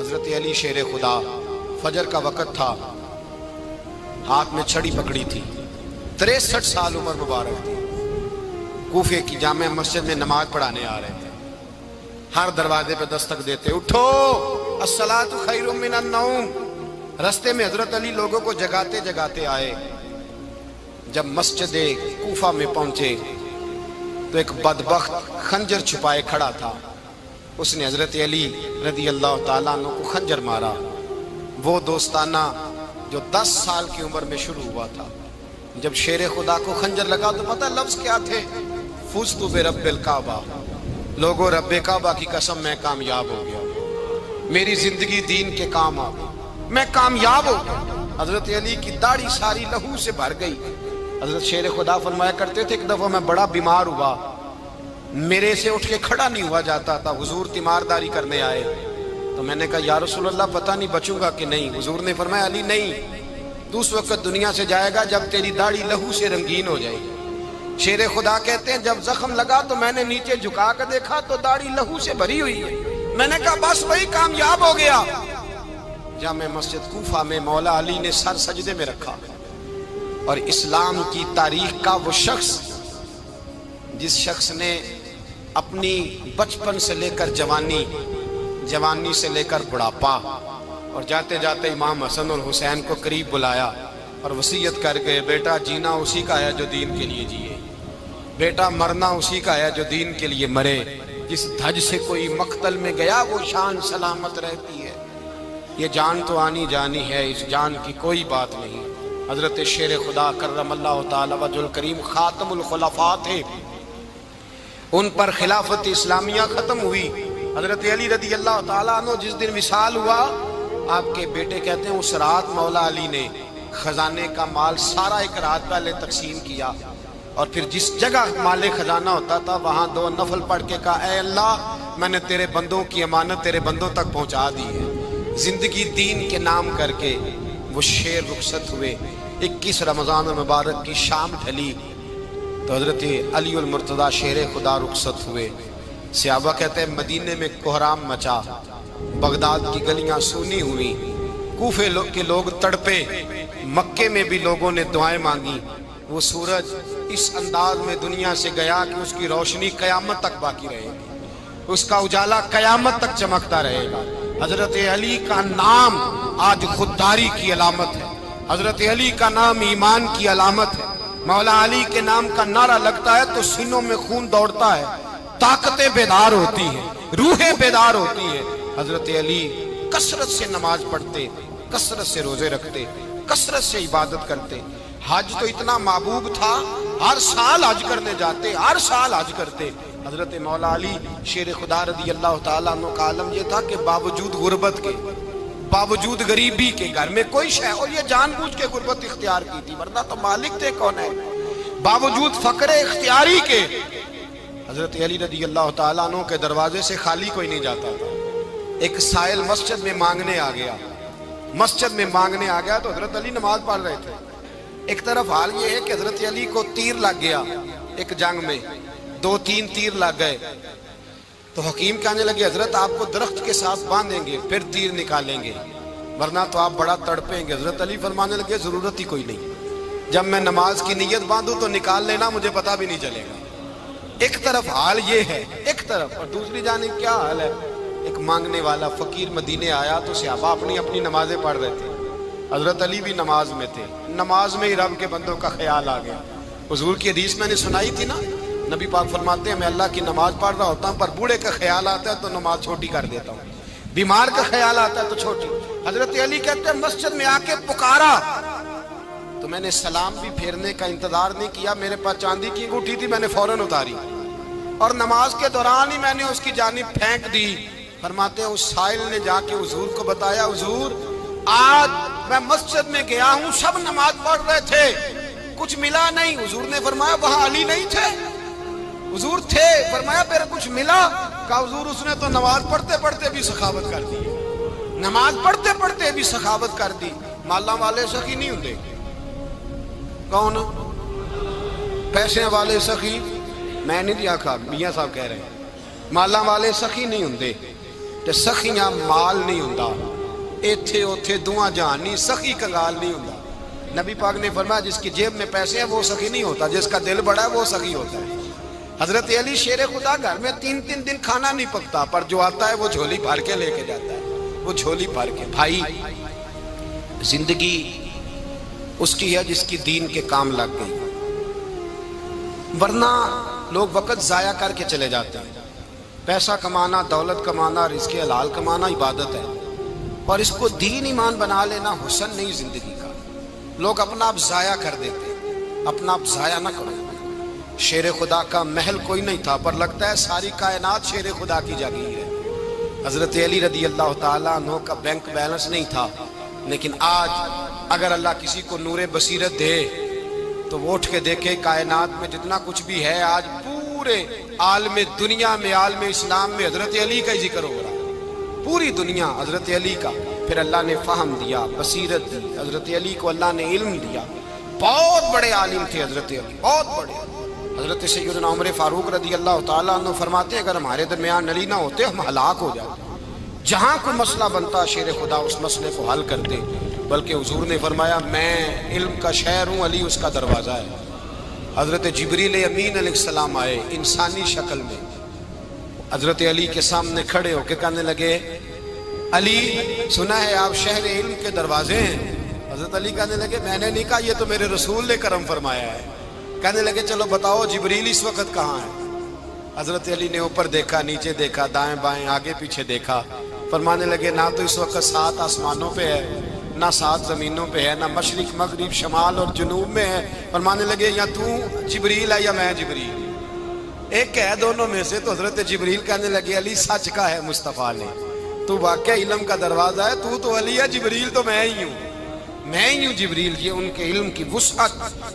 حضرت علی شیر خدا، فجر کا وقت تھا، ہاتھ میں چھڑی پکڑی تھی، 63 سال عمر مبارک تھی، کوفے کی جامع مسجد میں نماز پڑھانے آ رہے تھے۔ ہر دروازے پہ دستک دیتے، اٹھو الصلاۃ خیر من النوم۔ رستے میں حضرت علی لوگوں کو جگاتے جگاتے آئے۔ جب مسجد کوفہ میں پہنچے تو ایک بدبخت خنجر چھپائے کھڑا تھا، اس نے حضرت علی رضی اللہ تعالیٰ عنہ کو خنجر مارا۔ وہ دوستانہ جو 10 سال کی عمر میں شروع ہوا تھا، جب شیر خدا کو خنجر لگا تو پتہ لفظ کیا تھے؟ فزت برب الکعبہ، لوگوں رب کعبہ کی قسم میں کامیاب ہو گیا، میری زندگی دین کے کام آ گئی، میں کامیاب ہو گیا۔ حضرت علی کی داڑھی ساری لہو سے بھر گئی۔ حضرت شیر خدا فرمایا کرتے تھے، ایک دفعہ میں بڑا بیمار ہوا، میرے سے اٹھ کے کھڑا نہیں ہوا جاتا تھا، حضور تیمارداری کرنے آئے تو میں نے کہا یا رسول اللہ پتہ نہیں بچوں گا کہ نہیں۔ حضور نے فرمایا علی نہیں، تو اس وقت دنیا سے جائے گا جب تیری داڑھی لہو سے رنگین ہو جائے گی۔ شیر خدا کہتے ہیں جب زخم لگا تو میں نے نیچے جھکا کر دیکھا تو داڑھی لہو سے بھری ہوئی ہے، میں نے کہا بس وہی کامیاب ہو گیا۔ جامع مسجد کوفہ میں مولا علی نے سر سجدے میں رکھا، اور اسلام کی تاریخ کا وہ شخص جس شخص نے اپنی بچپن سے لے کر جوانی، جوانی سے لے کر بڑھاپا، اور جاتے جاتے امام حسن اور حسین کو قریب بلایا اور وصیت کر کے بیٹا جینا اسی کا ہے جو دین کے لیے جیے، بیٹا مرنا اسی کا ہے جو دین کے لیے مرے، جس دھج سے کوئی مقتل میں گیا وہ شان سلامت رہتی ہے، یہ جان تو آنی جانی ہے، اس جان کی کوئی بات نہیں۔ حضرت شیر خدا کرم اللہ تعالی وجہ الکریم خاتم الخلفاء تھے، ان پر خلافت اسلامیہ ختم ہوئی۔ حضرت علی رضی اللہ تعالیٰ عنہ جس دن وصال ہوا، آپ کے بیٹے کہتے ہیں اس رات مولا علی نے خزانے کا مال سارا ایک رات پہلے تقسیم کیا، اور پھر جس جگہ مال خزانہ ہوتا تھا وہاں 2 نفل پڑھ کے کہا اے اللہ میں نے تیرے بندوں کی امانت تیرے بندوں تک پہنچا دی ہے۔ زندگی دین کے نام کر کے وہ شیر رخصت ہوئے۔ 21 رمضان المبارک کی شام ڈھلی تو حضرت علی المرتضیٰ شیر خدا رخصت ہوئے۔ صحابہ کہتے ہیں مدینے میں کوہرام مچا، بغداد کی گلیاں سونی ہوئی، کوفے کے لوگ تڑپے، مکے میں بھی لوگوں نے دعائیں مانگی۔ وہ سورج اس انداز میں دنیا سے گیا کہ اس کی روشنی قیامت تک باقی رہے گی، اس کا اجالا قیامت تک چمکتا رہے گا۔ حضرت علی کا نام آج خودداری کی علامت ہے، حضرت علی کا نام ایمان کی علامت ہے۔ مولا علی کے نام کا نعرہ لگتا ہے تو سینوں میں خون دوڑتا ہے، طاقتیں بیدار ہوتی ہیں، روحیں بیدار ہوتی ہیں۔ حضرت علی کثرت سے نماز پڑھتے، کثرت سے روزے رکھتے، کثرت سے عبادت کرتے۔ حج تو اتنا محبوب تھا، ہر سال حج کرنے جاتے، ہر سال حج کرتے۔ حضرت مولا علی شیر خدا رضی اللہ تعالیٰ عنہ کا عالم یہ تھا کہ باوجود غربت کے، باوجود غریبی کے، گھر میں کوئی شے، اور یہ جان بوجھ کے غربت اختیار کی تھی ورنہ تو مالک تھے کون ہے، باوجود فقر اختیاری کے حضرت علی رضی اللہ تعالیٰ عنہ کے دروازے سے خالی کوئی نہیں جاتا تھا۔ ایک سائل مسجد میں مانگنے آ گیا، مسجد میں مانگنے آ گیا تو حضرت علی نماز پڑھ رہے تھے۔ ایک طرف حال یہ ہے کہ حضرت علی کو تیر لگ گیا، ایک جنگ میں 2-3 تیر لگ گئے تو حکیم کہنے لگے حضرت آپ کو درخت کے ساتھ باندھیں گے پھر تیر نکالیں گے ورنہ تو آپ بڑا تڑپیں گے۔ حضرت علی فرمانے لگے ضرورت ہی کوئی نہیں، جب میں نماز کی نیت باندھوں تو نکال لینا، مجھے پتہ بھی نہیں چلے گا۔ ایک طرف حال یہ ہے، ایک طرف، اور دوسری جانب کیا حال ہے؟ ایک مانگنے والا فقیر مدینے آیا تو صحابہ اپنی اپنی نمازیں پڑھ رہے تھے، حضرت علی بھی نماز میں تھے، نماز میں ہی رب کے بندوں کا خیال آ گیا۔ حضور کی حدیث میں نے سنائی تھی نا، نبی پاک فرماتے ہیں میں اللہ کی نماز پڑھ رہا ہوتا ہوں پر بوڑھے کا خیال آتا ہے تو نماز چھوٹی کر دیتا ہوں، بیمار کا خیال آتا ہے تو چھوٹی۔ حضرت علی کہتے ہیں مسجد میں آ کے پکارا تو میں نے سلام بھی پھیرنے کا انتظار نہیں کیا، میرے پاس چاندی کی انگوٹھی تھی، میں نے فوراً اتاری اور نماز کے دوران ہی میں نے اس کی جانب پھینک دی۔ فرماتے ہیں اس سائل نے جا کے حضور کو بتایا حضور آج میں مسجد میں گیا ہوں، سب نماز پڑھ رہے تھے، کچھ ملا نہیں۔ حضور نے فرمایا وہاں علی نہیں تھے؟ حضور تھے۔ فرمایا پھر کچھ ملا؟ کہا حضور اس نے تو نماز پڑھتے پڑھتے بھی سخاوت کر دی، نماز پڑھتے پڑھتے بھی سخاوت کر دی۔ مالا والے سخی نہیں ہوندے، کون؟ پیسے والے سخی میں نہیں دیا کھا، میاں صاحب کہہ رہے ہیں مالا والے سخی نہیں ہوندے، تے سخیاں مال نہیں ہوندا، ایتھے اوتھے دعاں جہان نہیں، سخی کنگال نہیں ہوندا۔ نبی پاک نے فرمایا جس کی جیب میں پیسے ہیں وہ سخی نہیں ہوتا، جس کا دل بڑا ہے وہ سخی ہوتا ہے۔ حضرت علی شیر خدا گھر میں 3 دن کھانا نہیں پکتا، پر جو آتا ہے وہ جھولی بھر کے لے کے جاتا ہے، وہ جھولی بھر کے۔ بھائی زندگی اس کی ہے جس کی دین کے کام لگ گئی، ورنہ لوگ وقت ضائع کر کے چلے جاتے ہیں۔ پیسہ کمانا، دولت کمانا، رزق حلال کمانا عبادت ہے، اور اس کو دین ایمان بنا لینا حسن نہیں زندگی کا۔ لوگ اپنا آپ ضائع کر دیتے، اپنا آپ ضائع نہ کرو۔ شیر خدا کا محل کوئی نہیں تھا، پر لگتا ہے ساری کائنات شیر خدا کی جاگیر ہے۔ حضرت علی رضی اللہ تعالیٰ عنہ کا بینک بیلنس نہیں تھا، لیکن آج اگر اللہ کسی کو نور بصیرت دے تو وہ اٹھ کے دیکھے کائنات میں جتنا کچھ بھی ہے، آج پورے عالم دنیا میں، عالم اسلام میں حضرت علی کا ہی ذکر ہو رہا ہے، پوری دنیا حضرت علی کا۔ پھر اللہ نے فہم دیا، بصیرت دی، حضرت علی کو اللہ نے علم دیا۔ بہت بڑے عالم تھے حضرت علی، بہت بڑے۔ حضرت سیدنا عمر فاروق رضی اللہ تعالیٰ عنہ فرماتے ہیں اگر ہمارے درمیان علی نہ ہوتے ہم ہلاک ہو جاتے۔ جہاں کوئی مسئلہ بنتا شیر خدا اس مسئلے کو حل کر دے، بلکہ حضور نے فرمایا میں علم کا شہر ہوں، علی اس کا دروازہ ہے۔ حضرت جبریل امین علیہ السلام آئے انسانی شکل میں، حضرت علی کے سامنے کھڑے ہو کے کہنے لگے علی سنا ہے آپ شہر علم کے دروازے ہیں۔ حضرت علی کہنے لگے میں نے نہیں کہا، یہ تو میرے رسول نے کرم فرمایا ہے۔ کہنے لگے چلو بتاؤ جبریل اس وقت کہاں ہے؟ حضرت علی نے اوپر دیکھا، نیچے دیکھا، دائیں بائیں آگے پیچھے دیکھا، فرمانے لگے نہ تو اس وقت 7 آسمانوں پہ ہے، نہ 7 زمینوں پہ ہے، نہ مشرق مغرب شمال اور جنوب میں ہے۔ فرمانے لگے یا تو جبریل ہے یا میں جبریل، ایک ہے دونوں میں سے۔ تو حضرت جبریل کہنے لگے علی سچ کا ہے مصطفیٰ نے، تو واقعہ علم کا دروازہ ہے، تو علی ہے، جبریل تو میں ہی ہوں، میں ہی ہوں جبریل۔ یہ ان کے علم کی وسعت،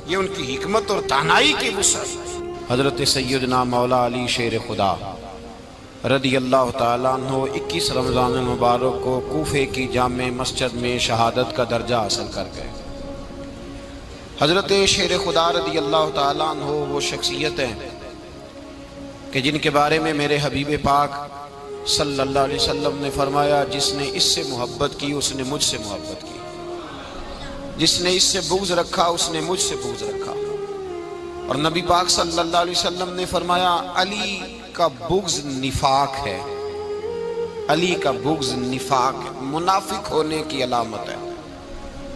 یہ ان کی حکمت اور دانائی کی وسعت۔ حضرت سیدنا مولا علی شیر خدا رضی اللہ تعالیٰ عنہ 21 رمضان المبارک کو کوفے کی جامع مسجد میں شہادت کا درجہ حاصل کر گئے۔ حضرت شیر خدا رضی اللہ تعالیٰ عنہ وہ شخصیت ہیں کہ جن کے بارے میں میرے حبیب پاک صلی اللہ علیہ وسلم نے فرمایا جس نے اس سے محبت کی اس نے مجھ سے محبت کی، جس نے اس سے بغض رکھا اس نے مجھ سے بغض رکھا۔ اور نبی پاک صلی اللہ علیہ وسلم نے فرمایا علی کا بغض نفاق ہے، علی کا بغض نفاق ہے، منافق ہونے کی علامت ہے۔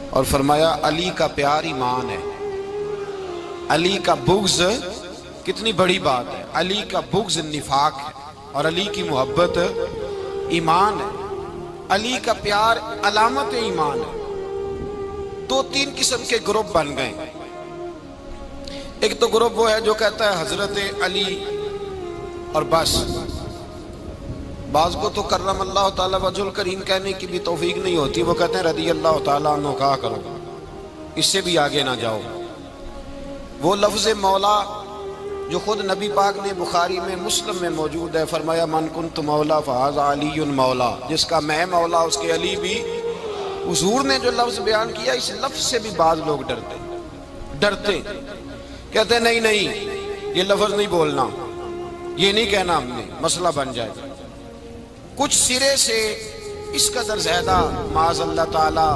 اور فرمایا علی کا پیار ایمان ہے، علی کا بغض کتنی بڑی بات ہے، علی کا بغض نفاق ہے اور علی کی محبت ایمان ہے، علی کا پیار علامت ایمان ہے۔ 2-3 قسم کے گروپ بن گئے۔ ایک تو گروپ وہ ہے جو کہتا ہے حضرت علی اور بس، بعض کو تو کرم اللہ تعالیٰ وجہ الکریم کہنے کی بھی توفیق نہیں ہوتی، وہ کہتے ہیں رضی اللہ تعالیٰ عنہ کہا کرو، اس سے بھی آگے نہ جاؤ۔ وہ لفظ مولا جو خود نبی پاک نے بخاری میں مسلم میں موجود ہے، فرمایا من کنت مولا فہذا علی مولا، جس کا میں مولا اس کے علی بھی۔ حضور نے جو لفظ بیان کیا اس لفظ سے بھی بعض لوگ ڈرتے کہتے ہیں نہیں یہ لفظ نہیں بولنا، یہ نہیں کہنا، ہم نے مسئلہ بن جائے۔ کچھ سرے سے اس قدر زیادہ معاذ اللہ تعالیٰ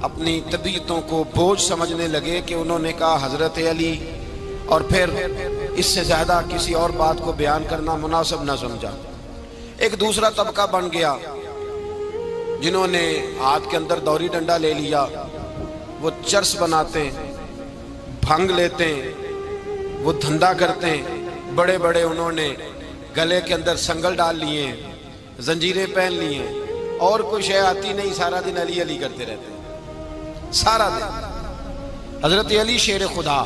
اپنی طبیعتوں کو بوجھ سمجھنے لگے کہ انہوں نے کہا حضرت علی، اور پھر اس سے زیادہ کسی اور بات کو بیان کرنا مناسب نہ سمجھا۔ ایک دوسرا طبقہ بن گیا جنہوں نے ہاتھ کے اندر دوری ڈنڈا لے لیا، وہ چرس بناتے ہیں، بھنگ لیتے ہیں، وہ دھندا کرتے ہیں، بڑے بڑے انہوں نے گلے کے اندر سنگل ڈال لیے ہیں، زنجیریں پہن لی ہیں، اور کوئی شے آتی نہیں، سارا دن علی علی کرتے رہتے ہیں سارا دن۔ حضرت علی شیر خدا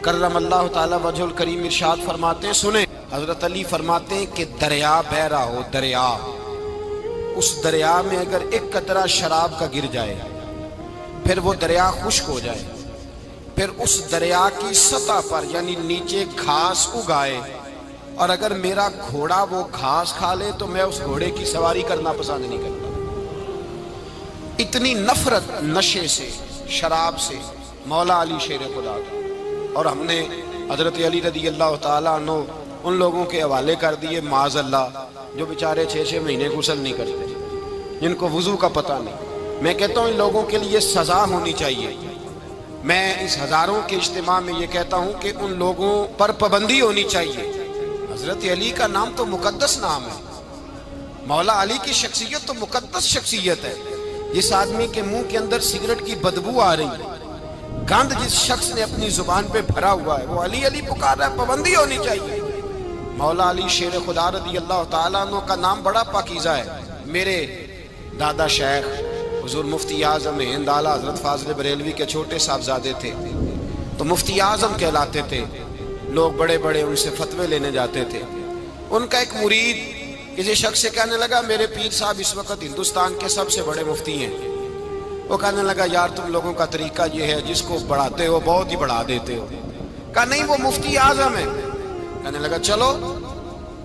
کرم اللہ تعالی وجہ الکریم ارشاد فرماتے ہیں، سنیں، حضرت علی فرماتے ہیں کہ دریا بہ رہا ہو، دریا، اس دریا میں اگر ایک قطرہ شراب کا گر جائے پھر وہ دریا خشک ہو جائے، پھر اس دریا کی سطح پر یعنی نیچے گھاس اگائے، اور اگر میرا گھوڑا وہ گھاس کھا لے تو میں اس گھوڑے کی سواری کرنا پسند نہیں کرتا۔ اتنی نفرت نشے سے، شراب سے مولا علی شیر خدا کا۔ اور ہم نے حضرت علی رضی اللہ تعالیٰ عنہ ان لوگوں کے حوالے کر دیے معاذ اللہ جو بیچارے 6 مہینے غسل نہیں کرتے، جن کو وضو کا پتہ نہیں۔ میں کہتا ہوں ان لوگوں کے لیے سزا ہونی چاہیے۔ میں اس ہزاروں کے اجتماع میں یہ کہتا ہوں کہ ان لوگوں پر پابندی ہونی چاہیے۔ حضرت علی کا نام تو مقدس نام ہے، مولا علی کی شخصیت تو مقدس شخصیت ہے۔ جس آدمی کے منہ کے اندر سگریٹ کی بدبو آ رہی ہے، گند جس شخص نے اپنی زبان پہ بھرا ہوا ہے، وہ علی علی پکار رہا ہے، پابندی ہونی چاہیے۔ مولا علی شیر خدا رضی اللہ تعالیٰ عنہ کا نام بڑا پاکیزہ ہے۔ میرے دادا شیخ حضور مفتی اعظم ہند اعلیٰ حضرت فاضل بریلوی کے چھوٹے صاحبزادے تھے، تو مفتی اعظم کہلاتے تھے، لوگ بڑے بڑے ان سے فتوے لینے جاتے تھے۔ ان کا ایک مرید کسی شخص سے کہنے لگا میرے پیر صاحب اس وقت ہندوستان کے سب سے بڑے مفتی ہیں۔ وہ کہنے لگا یار تم لوگوں کا طریقہ یہ ہے جس کو بڑھاتے ہو بہت ہی بڑھا دیتے ہو۔ کہا نہیں وہ مفتی اعظم ہے۔ کہنے لگا چلو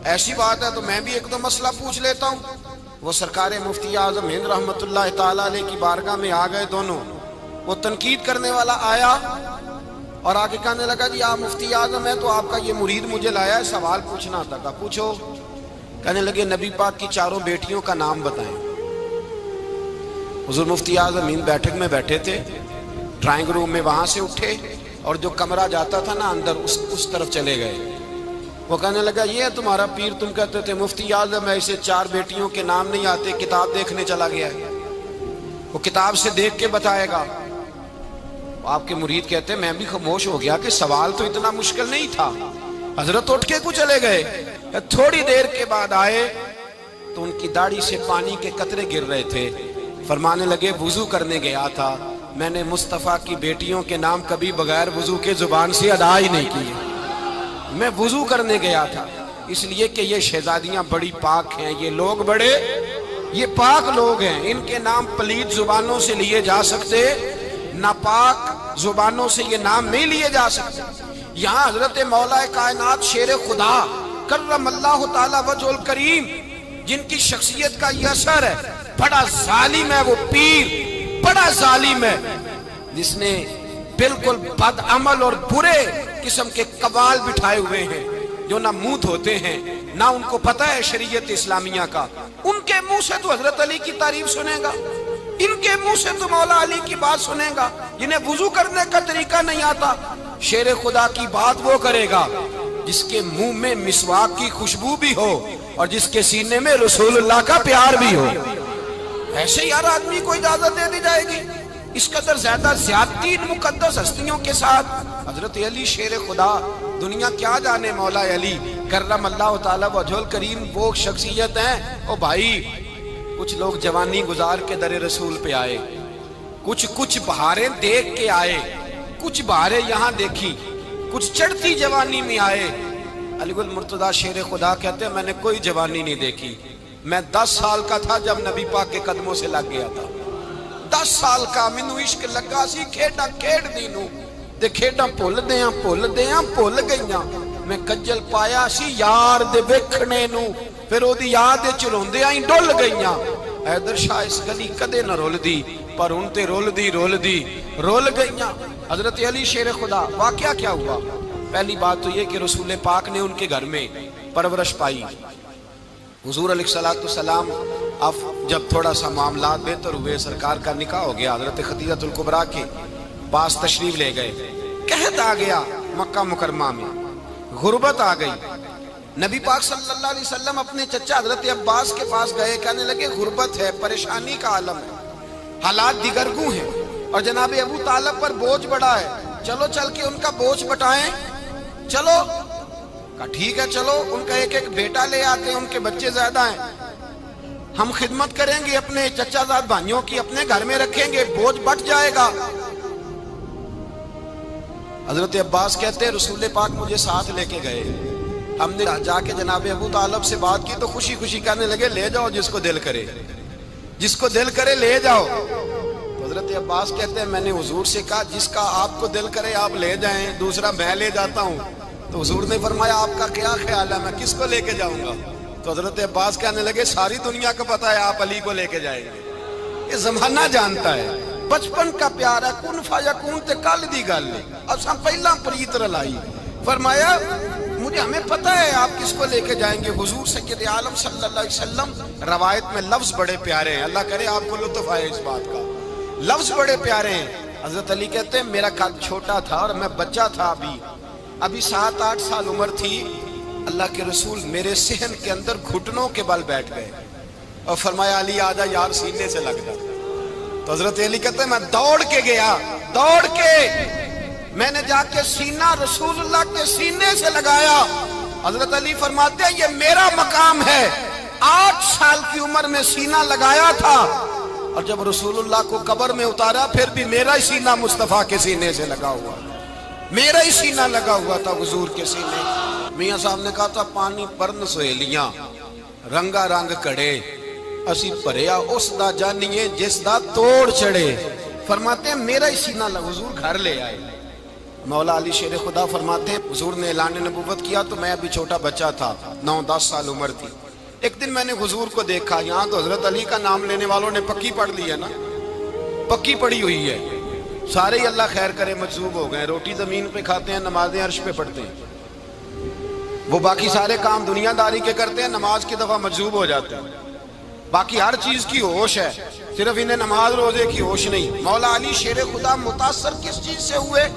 ایسی بات ہے تو میں بھی ایک دو مسئلہ پوچھ لیتا ہوں۔ وہ سرکار مفتی اعظم ہند رحمت اللہ تعالیٰ علیہ کی بارگاہ میں آ گئے دونوں۔ وہ تنقید کرنے والا آیا اور آگے کہنے لگا جی آپ مفتی اعظم ہے تو آپ کا یہ مرید مجھے لایا ہے سوال پوچھنا تھا۔ کہا پوچھو۔ کہنے لگے نبی پاک کی 4 بیٹیوں کا نام بتائیں۔ حضور مفتی اعظم ہند بیٹھک میں بیٹھے تھے، ڈرائنگ روم میں، وہاں سے اٹھے اور جو کمرہ جاتا تھا نا اندر اس طرف چلے گئے۔ وہ کہنے لگا یہ ہے تمہارا پیر، تم کہتے تھے مفتی اعظم ہے، اسے 4 بیٹیوں کے نام نہیں آتے، کتاب دیکھنے چلا گیا ہے، وہ کتاب سے دیکھ کے بتائے گا۔ آپ کے مرید کہتے ہیں میں بھی خاموش ہو گیا کہ سوال تو اتنا مشکل نہیں تھا۔ حضرت اٹھ کے کو چلے گئے۔ تھوڑی دیر کے بعد آئے تو ان کی داڑھی سے پانی کے قطرے گر رہے تھے۔ فرمانے لگے وضو کرنے گیا تھا، میں نے مصطفیٰ کی بیٹیوں کے نام کبھی بغیر وضو کے زبان سے ادا ہی نہیں کیے۔ میں وضو کرنے گیا تھا اس لیے کہ یہ شہزادیاں بڑی پاک ہیں، یہ لوگ بڑے یہ پاک لوگ ہیں، ان کے نام پلید زبانوں سے لیے جا سکتے، ناپاک زبانوں سے یہ نام نہیں لیے جا سکتے۔ یہاں حضرت مولا کائنات شیر خدا کرم اللہ تعالی وجہ الکریم جن کی شخصیت کا یہ اثر ہے، بڑا ظالم ہے وہ پیر، بڑا ظالم ہے جس نے بالکل بد عمل اور برے قسم کے قوال بٹھائے ہوئے ہیں، جو نہ منہ دھوتے ہیں نہ ان کو پتہ ہے شریعت اسلامیہ کا۔ ان کے منہ سے تو حضرت علی کی تعریف سنے گا، ان کے منہ سے تو مولا علی کی بات سنے گا، جنہیں وضو کرنے کا طریقہ نہیں آتا۔ شیر خدا کی بات وہ کرے گا جس کے منہ میں مسواک کی خوشبو بھی ہو اور جس کے سینے میں رسول اللہ کا پیار بھی ہو۔ ایسے یار آدمی کو اجازت دے دی جائے گی؟ اس قدر زیادہ زیادتی ان مقدس ہستیوں کے ساتھ۔ حضرت علی شیر خدا، دنیا کیا جانے مولا علی کرم اللہ تعالی وجہ الکریم وہ شخصیت ہیں۔ او بھائی کچھ لوگ جوانی گزار کے در رسول پہ آئے، کچھ بہاریں دیکھ کے آئے، کچھ بہاریں یہاں دیکھی، کچھ چڑھتی جوانی میں آئے۔ علی گل مرتضیٰ شیر خدا کہتے ہیں میں نے کوئی جوانی نہیں دیکھی، میں 10 سال کا تھا جب نبی پاک کے قدموں سے لگ گیا تھا۔ 10 سال کا مینوں عشق لگا سی، کھیڈا کھیڈ دی نو تے کھیڈاں بھول گئیاں۔ میں کجل پایا سی یار دے ویکھنے نو، پھر او دی یاد وچ روندیاں ہی ڈل گئیاں۔ حیدر شاہ اس گلی کدے نہ رول دی، پر ان تے رول گئیاں۔ حضرت علی شیر خدا، واقعہ کیا ہوا؟ پہلی بات تو یہ کہ رسول پاک نے ان کے گھر میں پرورش پائی۔ حضور علیہ السلام اب جب تھوڑا سا معاملات بہتر ہوئے، سرکار کا نکاح ہو گیا، حضرت خدیجہ الکبریٰ کے پاس تشریف لے گئے۔ قحط آ گیا مکہ مکرمہ میں، غربت آ گئی۔ نبی پاک صلی اللہ علیہ وسلم اپنے چچا حضرت عباس کے پاس گئے، کہنے لگے غربت ہے، پریشانی کا عالم ہے، حالات دیگرگوں ہیں اور جناب ابو طالب پر بوجھ بڑا ہے، چلو چل کے ان کا بوجھ بٹائیں۔ چلو کہا ٹھیک ہے چلو، ان کا ایک بیٹا لے آتے ہیں، ان کے بچے زیادہ ہیں، ہم خدمت کریں گے اپنے چچا زاد بھائیوں کی، اپنے گھر میں رکھیں گے، بوجھ بٹ جائے گا۔ حضرت عباس کہتے ہیں رسول پاک مجھے ساتھ لے کے گئے، ہم نے جا کے جناب ابو طالب سے بات کی تو خوشی خوشی کہنے لگے لے جاؤ جس کو دل کرے، جس کو دل کرے لے جاؤ۔ تو حضرت عباس کہتے ہیں میں نے حضور سے کہا جس کا آپ کو دل کرے آپ لے جائیں، دوسرا میں لے جاتا ہوں۔ تو حضور نے فرمایا آپ کا کیا خیال ہے میں کس کو لے کے جاؤں گا؟ تو حضرت عباس کہنے لگے ساری دنیا کو پتا ہے آپ علی کو لے کے جائیں گے، یہ زمانہ جانتا ہے، بچپن کا پیار ہے، کن فیکون تے کل دی گل ہے، اب سب پہلا پریت رلائی۔ فرمایا مجھے ہمیں پتہ ہے آپ کس کو لے کے جائیں گے، حضور سید عالم صلی اللہ علیہ وسلم۔ روایت میں لفظ بڑے پیارے ہیں، اللہ کرے آپ کو لطف آئے اس بات کا، لفظ بڑے پیارے ہیں۔ حضرت علی کہتے ہیں میرا قد چھوٹا تھا اور میں بچہ تھا، ابھی 7-8 سال عمر تھی، اللہ کے رسول میرے صحن کے اندر گھٹنوں کے بل بیٹھ گئے اور فرمایا علی آجا یار سینے سے لگ جا۔ تو حضرت علی کہتے ہیں میں دوڑ کے گیا، دوڑ کے میں نے جا کے سینہ رسول اللہ کے سینے سے لگایا۔ حضرت علی فرماتے ہیں یہ میرا مقام ہے، 8 سال کی عمر میں سینہ لگایا تھا، اور جب رسول اللہ کو قبر میں اتارا پھر بھی میرا ہی سینہ مصطفیٰ کے سینے سے لگا ہوا، میرا ہی سینہ لگا ہوا تھا حضور کے سینے۔ میاں صاحب نے کہا تھا پانی پرن سہیلیاں رنگا رنگ کڑے، اسی پریا اس دا جانیے جس دا توڑ چڑے۔ فرماتے ہیں میرا ہی سینہ لگا، حضور گھر لے آئے۔ مولا علی شیر خدا فرماتے ہیں حضور نے اعلان نبوت کیا تو میں ابھی چھوٹا بچہ تھا، 9-10 سال عمر تھی۔ ایک دن میں نے حضور کو دیکھا، یہاں تو حضرت علی کا نام لینے والوں نے پکی پڑھ لی ہے نا، پکی پڑھی ہوئی ہے، سارے ہی اللہ خیر کرے مجذوب ہو گئے، روٹی زمین پہ کھاتے ہیں، نمازیں عرش پہ پڑھتے ہیں، وہ باقی سارے کام دنیا داری کے کرتے ہیں، نماز کی دفعہ مجذوب ہو جاتے ہیں، باقی ہر چیز کی ہوش ہے، صرف انہیں نماز روزے کی ہوش نہیں۔ مولا علی شیر خدا متاثر کس چیز سے ہوئے؟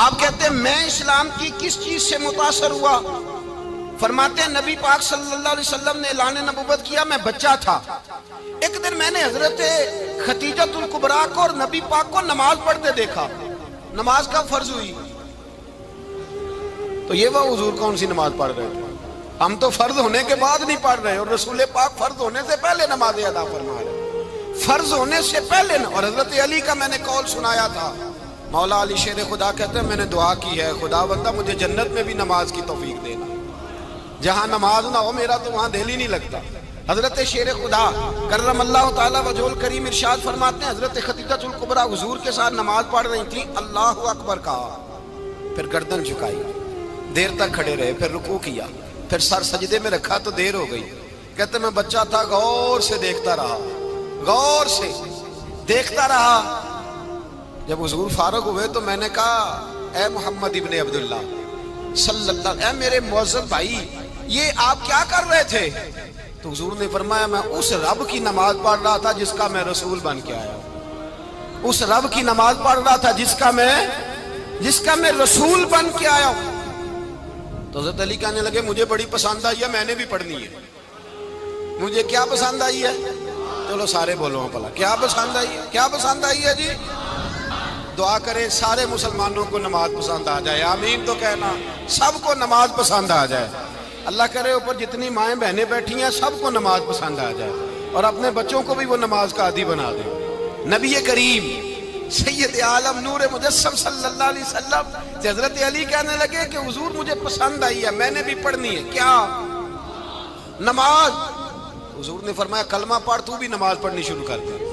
آپ کہتے ہیں میں اسلام کی کس چیز سے متاثر ہوا؟ فرماتے ہیں نبی پاک صلی اللہ علیہ وسلم نے اعلان نبوت کیا، میں بچہ تھا، ایک دن میں نے حضرت خدیجۃ الکبریٰ کو اور نبی پاک کو نماز پڑھتے دیکھا، نماز کا فرض ہوئی، تو یہ وہ حضور کون سی نماز پڑھ رہے تھے؟ ہم تو فرض ہونے کے بعد نہیں پڑھ رہے، اور رسول پاک فرض ہونے سے پہلے نماز ادا فرما رہے، فرض ہونے سے پہلے۔ اور حضرت علی کا میں نے قول سنایا تھا، مولا علی شیر خدا کہتے ہیں میں نے دعا کی ہے خدا بندہ مجھے جنت میں بھی نماز کی توفیق دینا، جہاں نماز نہ ہو میرا تو وہاں دل ہی نہیں لگتا۔ حضرت شیر خدا کرم اللہ تعالیٰ وجہ الکریم ارشاد فرماتے ہیں حضرت خدیجۃ الکبریٰ حضور کے ساتھ نماز پڑھ رہی تھی، اللہ اکبر کہا، پھر گردن جھکائی، دیر تک کھڑے رہے، پھر رکوع کیا، پھر سر سجدے میں رکھا تو دیر ہو گئی۔ کہتے میں بچہ تھا، غور سے دیکھتا رہا، غور سے دیکھتا رہا۔ جب حضور فارغ ہوئے تو میں نے کہا اے محمد ابن عبداللہ صلی اللہ، اے میرے معزز بھائی یہ آپ کیا کر رہے تھے؟ تو حضور نے فرمایا میں اس رب کی نماز پڑھ رہا تھا جس کا میں رسول بن کے آیا ہوں، اس رب کی نماز پڑھ رہا تھا جس کا میں رسول بن کے آیا ہوں۔ تو حضرت علی کہنے لگے مجھے بڑی پسند آئی ہے، میں نے بھی پڑھنی ہے۔ مجھے کیا پسند آئی ہے؟ چلو سارے بولو پلا، کیا پسند آئی ہے؟ کیا پسند آئی ہے جی؟ دعا کریں سارے مسلمانوں کو نماز پسند آ جائے، آمین تو کہنا، سب کو نماز پسند آ جائے۔ اللہ کرے اوپر جتنی مائیں بہنیں بیٹھی ہیں سب کو نماز پسند آ جائے، اور اپنے بچوں کو بھی وہ نماز کا عادی بنا دیں۔ نبی کریم سید عالم نور مجسم صلی اللہ علیہ وسلم سے حضرت علی کہنے لگے کہ حضور مجھے پسند آئی ہے، میں نے بھی پڑھنی ہے، کیا؟ نماز۔ حضور نے فرمایا کلمہ پڑھ، تو بھی نماز پڑھنی شروع کر دے۔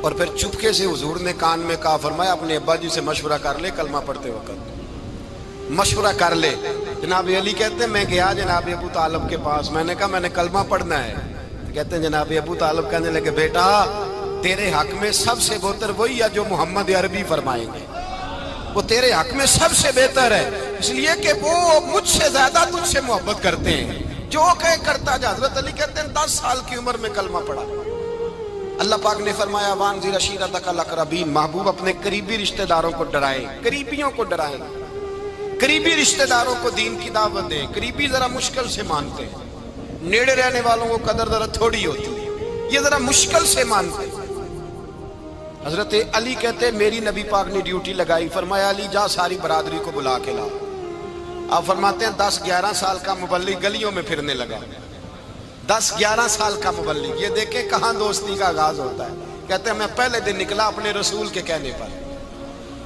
اور پھر چپکے سے حضور نے کان میں کہا، فرمایا اپنے ابا جی سے مشورہ کر لے کلمہ پڑھتے وقت، مشورہ کر لے۔ جناب علی کہتے ہیں میں گیا جناب ابو طالب کے پاس، میں نے کہا میں نے کلمہ پڑھنا ہے۔ کہتے ہیں جناب ابو طالب کہنے لگے بیٹا تیرے حق میں سب سے بہتر وہی ہے جو محمد عربی فرمائیں گے، وہ تیرے حق میں سب سے بہتر ہے، اس لیے کہ وہ مجھ سے زیادہ تجھ سے محبت کرتے ہیں، جو کہے کرتا جا۔ حضرت علی کہتے ہیں 10 سال کی عمر میں کلمہ پڑھا۔ اللہ پاک نے فرمایا وانذر عشیرتک الاقربین، محبوب اپنے قریبی رشتہ داروں کو ڈرائیں، قریبیوں کو ڈرائیں، قریبی رشتہ داروں کو دین کی دعوت دیں۔ قریبی ذرا مشکل سے مانتے ہیں، نیڑے رہنے والوں کو قدر ذرا تھوڑی ہوتی ہے، یہ ذرا مشکل سے مانتے ہیں۔ حضرت علی کہتے ہیں میری نبی پاک نے ڈیوٹی لگائی، فرمایا علی جا ساری برادری کو بلا کے لا۔ آپ فرماتے ہیں 10-11 سال کا مبلغ گلیوں میں پھرنے لگا، 10-11 سال کا مبلغ، یہ دیکھیں کہاں دوستی کا آغاز ہوتا ہے۔ کہتے ہیں میں پہلے دن نکلا اپنے رسول کے کہنے پر،